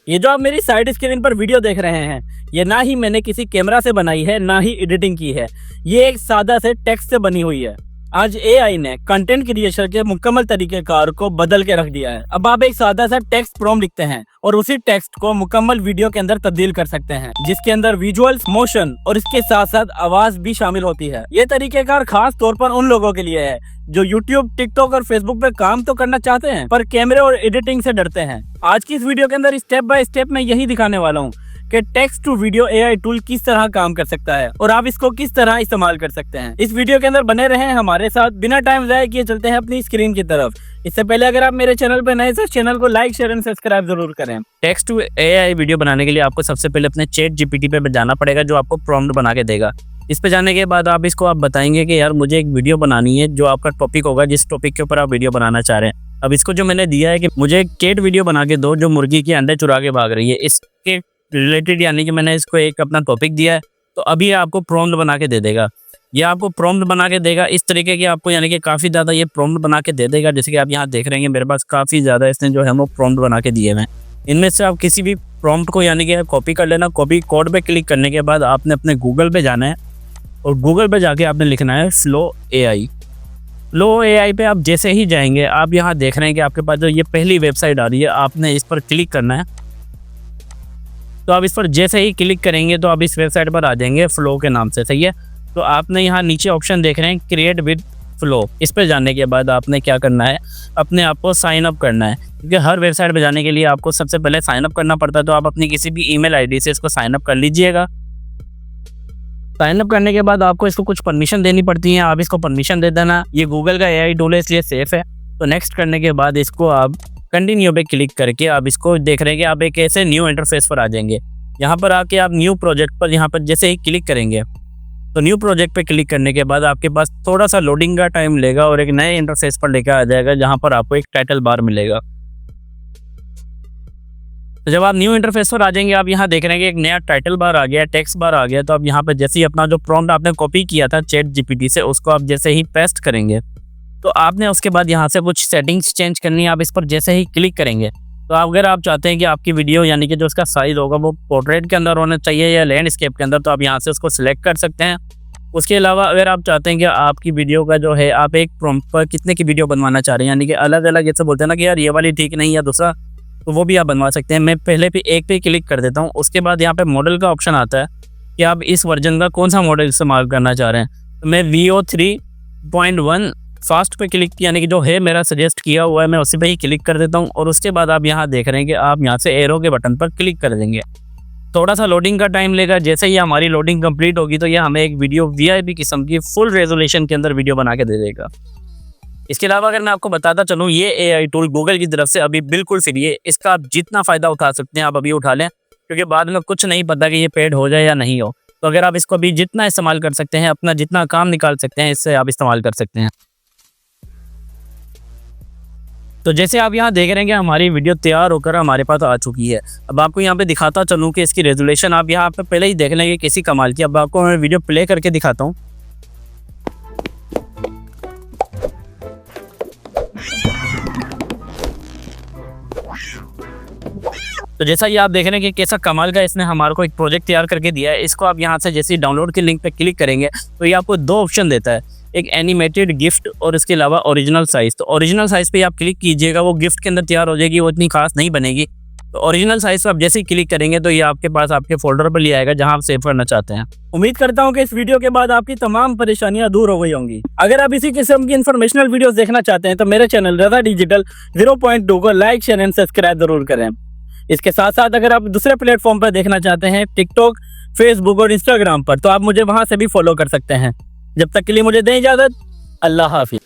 ये जो आप मेरी साइड स्क्रीन पर वीडियो देख रहे हैं, ये ना ही मैंने किसी कैमरा से बनाई है, ना ही एडिटिंग की है। ये एक सादा से टेक्स्ट से बनी हुई है। आज एआई ने कंटेंट क्रिएशन के मुकम्मल तरीकेकार को बदल के रख दिया है। अब आप एक सादा सा टेक्स्ट प्रॉम्प्ट लिखते हैं और उसी टेक्स्ट को मुकम्मल वीडियो के अंदर तब्दील कर सकते हैं, जिसके अंदर विजुअल्स, मोशन और इसके साथ साथ आवाज भी शामिल होती है। ये तरीकेकार खास तौर पर उन लोगों के लिए है जो यूट्यूब, टिकटॉक और फेसबुक पे काम तो करना चाहते हैं पर कैमरे और एडिटिंग से डरते हैं। आज की इस वीडियो के अंदर स्टेप बाय स्टेप मैं यही दिखाने वाला हूँ कि text to video AI tool किस तरह काम कर सकता है और आप इसको किस तरह इस्तेमाल कर सकते हैं। इस वीडियो के अंदर बने रहें हमारे साथ। बिना टाइम ज़ाया किए चलते हैं अपनी स्क्रीन की तरफ। इससे पहले अगर आप मेरे चैनल पर नए, तो चैनल को लाइक, शेयर एंड सब्सक्राइब जरूर करें। टेक्स्ट टू एआई वीडियो बनाने के लिए आपको सबसे पहले अपने चैट जीपीटी पे जाना पड़ेगा, जो आपको प्रॉम्प्ट बना के देगा। इस पे जाने के बाद आप बताएंगे कि यार मुझे एक वीडियो बनानी है, जो आपका टॉपिक होगा, जिस टॉपिक के ऊपर आप वीडियो बनाना चाह रहे हैं। अब इसको जो मैंने दिया है कि मुझे कैट वीडियो बना के दो जो मुर्गी के अंडे चुरा के भाग रही है, इसके रिलेटेड, यानी कि मैंने इसको एक अपना टॉपिक दिया है। तो अभी आपको प्रॉम्प्ट बना के दे देगा। ये आपको प्रॉम्प्ट बना के देगा इस तरीके की, आपको यानी कि काफ़ी ज़्यादा ये प्रॉम्प्ट बना के दे देगा। जैसे कि आप यहाँ देख रहे हैं मेरे पास काफ़ी ज़्यादा इसने जो है वो प्रॉम्प्ट बना के दिए हैं। इनमें से आप किसी भी प्रॉम्प्ट को यानी कि कॉपी कर लेना। कॉपी कोड पे क्लिक करने के बाद आपने अपने गूगल पे जाना है और गूगल पे जाके आपने लिखना है फ्लो एआई। फ्लो एआई पे आप जैसे ही जाएंगे, आप यहाँ देख रहे हैं कि आपके पास जो ये पहली वेबसाइट आ रही है, आपने इस पर क्लिक करना है। तो आप इस पर जैसे ही क्लिक करेंगे तो आप इस वेबसाइट पर आ जाएंगे फ्लो के नाम से, सही है। तो आपने यहाँ नीचे ऑप्शन देख रहे हैं क्रिएट विद फ्लो। इस पर जाने के बाद आपने क्या करना है, अपने आप को साइन अप करना है, क्योंकि हर वेबसाइट पर जाने के लिए आपको सबसे पहले साइन अप करना पड़ता है। तो आप अपनी किसी भी ईमेल आईडी से इसको साइन अप कर लीजिएगा। साइन अप करने के बाद आपको इसको कुछ परमिशन देनी पड़ती है, आप इसको परमिशन दे देना। ये गूगल का एआई टूल है, इसलिए सेफ है। तो नेक्स्ट करने के बाद इसको आप कंटिन्यू पे क्लिक करके आप इसको देख रहे हैं कि आप एक ऐसे न्यू इंटरफेस पर आ जाएंगे। यहाँ पर आके आप न्यू प्रोजेक्ट पर यहाँ पर जैसे ही क्लिक करेंगे तो न्यू प्रोजेक्ट पे क्लिक करने के बाद आपके पास थोड़ा सा लोडिंग का टाइम लेगा और एक नए इंटरफेस पर लेकर आ जाएगा, जहाँ पर आपको एक टाइटल बार मिलेगा। तो जब आप न्यू इंटरफेस पर आ जाएंगे, आप यहाँ देख रहे हैं कि एक नया टाइटल बार आ गया, टेक्स्ट बार आ गया। तो आप यहाँ पर जैसे ही अपना जो प्रॉम्प्ट आपने कॉपी किया था चैट जीपीटी से, उसको आप जैसे ही पेस्ट करेंगे तो आपने उसके बाद यहाँ से कुछ सेटिंग्स चेंज करनी है। आप इस पर जैसे ही क्लिक करेंगे तो अगर आप चाहते हैं कि आपकी वीडियो यानी कि जो उसका साइज़ होगा वो पोर्ट्रेट के अंदर होना चाहिए या लैंडस्केप के अंदर, तो आप यहाँ से उसको सिलेक्ट कर सकते हैं। उसके अलावा अगर आप चाहते हैं कि आपकी वीडियो का जो है, आप एक प्रॉम्प्ट पर कितने की वीडियो बनवाना चाह रहे हैं, यानी कि अलग अलग जैसे बोलते हैं ना कि यार ये वाली ठीक नहीं या दूसरा, तो वो भी आप बनवा सकते हैं। मैं पहले पे एक पे क्लिक कर देता हूँ। उसके बाद यहाँ पे मॉडल का ऑप्शन आता है कि आप इस वर्जन का कौन सा मॉडल इस्तेमाल करना चाह रहे हैं। तो मैं Veo 3.1 फास्ट पे क्लिक, यानी कि जो है मेरा सजेस्ट किया हुआ है, मैं उसी पे ही क्लिक कर देता हूँ। और उसके बाद आप यहाँ देख रहे हैं कि आप यहाँ से एरो के बटन पर क्लिक कर देंगे। थोड़ा सा लोडिंग का टाइम लेगा। जैसे ही हमारी लोडिंग कंप्लीट होगी तो ये हमें एक वीडियो वीआईपी किस्म की फुल रेजोल्यूशन के अंदर वीडियो बना के दे देगा। इसके अलावा अगर मैं आपको बताता चलूँ, ये एआई टूल गूगल की तरफ से अभी बिल्कुल फ्री है। इसका आप जितना फ़ायदा उठा सकते हैं आप अभी उठा लें, क्योंकि बाद में कुछ नहीं पता कि ये पेड हो जाए या नहीं हो। तो अगर आप इसको अभी जितना इस्तेमाल कर सकते हैं, अपना जितना काम निकाल सकते हैं, इससे आप इस्तेमाल कर सकते हैं। तो जैसे आप यहाँ देख रहे हैं कि हमारी वीडियो तैयार होकर हमारे पास आ चुकी है। अब आपको यहाँ पे दिखाता चलूँ कि इसकी रेजोल्यूशन आप यहाँ पे पहले ही देख लेंगे किसी कमाल की। अब आपको मैं वीडियो प्ले करके दिखाता हूँ। तो जैसा ये आप देख रहे हैं कि कैसा कमाल का इसने हमारे को एक प्रोजेक्ट तैयार करके दिया है। इसको आप यहाँ से जैसे डाउनलोड के लिंक पे क्लिक करेंगे तो ये आपको दो ऑप्शन देता है, एक एनिमेटेड गिफ्ट और इसके अलावा ओरिजिनल साइज़। तो ओरिजिनल साइज़ पे आप क्लिक कीजिएगा, वो गिफ्ट के अंदर तैयार हो जाएगी, वो इतनी खास नहीं बनेगी। तो ओरिजिनल साइज़ पे आप जैसे ही क्लिक करेंगे तो ये आपके पास आपके फोल्डर पर ले आएगा जहाँ आप सेव करना चाहते हैं। उम्मीद करता हूँ कि इस वीडियो के बाद आपकी तमाम परेशानियां दूर हो गई होंगी। अगर आप इसी किस्म की इन्फॉर्मेशनल वीडियोस देखना चाहते हैं तो मेरे चैनल रज़ा डिजिटल 0.2 को लाइक, शेयर एंड सब्सक्राइब जरूर करें। इसके साथ साथ अगर आप दूसरे प्लेटफॉर्म पर देखना चाहते हैं, टिकटॉक, फेसबुक और इंस्टाग्राम पर, तो आप मुझे वहां से भी फॉलो कर सकते हैं। जब तक के लिए मुझे दें इजाज़त। अल्लाह हाफिज़।